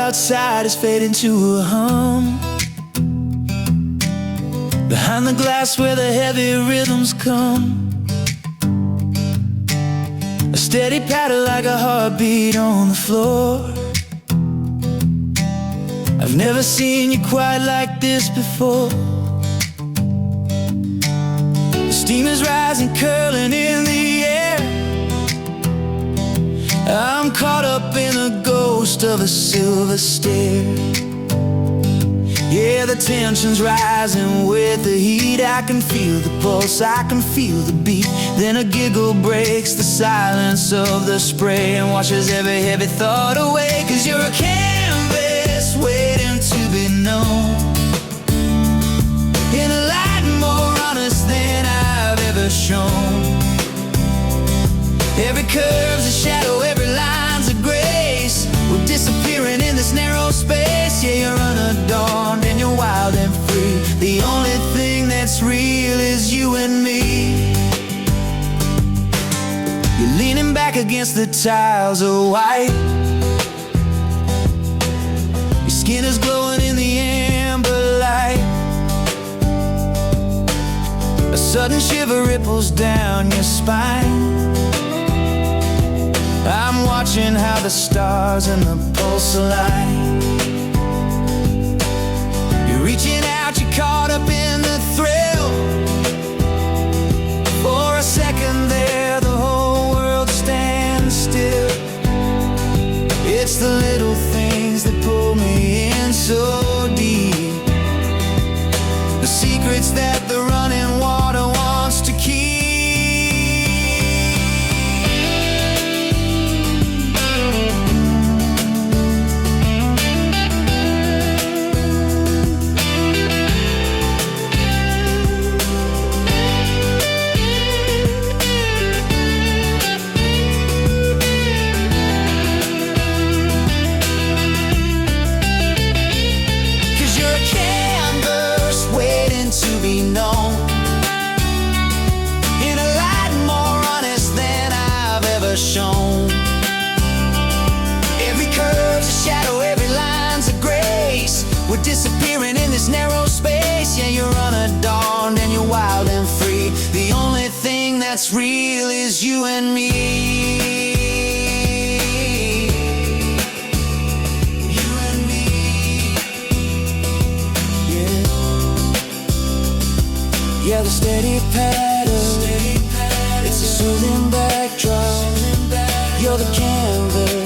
outside is fading to a hum. Behind the glass where the heavy rhythms come, a steady patter like a heartbeat on the floor. I've never seen you quite like this before. The steam is rising, curling in the air. I'm caught up in the ghost of a silver stare. Yeah, the tension's rising with the heat. I can feel the pulse, I can feel the beat. Then a giggle breaks the silence of the spray and washes every heavy thought away. 'Cause you're a canvas waiting to be known, in a light more honest than I've ever shown. Every curve's a shadow, every line's a grace. We're disappearing in this narrow space. Yeah, you're unadorned and you're wild and free. The only thing that's real is you and me. You're leaning back against the tiles of white. Your skin is glowing in the amber light. A sudden shiver ripples down your spine. I'm watching how the stars and the pulse align. You're reaching out, you're caught up in the thrill. For a second there, the whole world stands still. It's the little things that pull me in so deep, the secrets that the running water wants to keep. Shown. Every curve's a shadow, every line's a grace. We're disappearing in this narrow space. Yeah, you're unadorned and you're wild and free. The only thing that's real is you and me. You and me. Yeah. Yeah, the steady pattern. It's a soothing backdrop. You're the canvas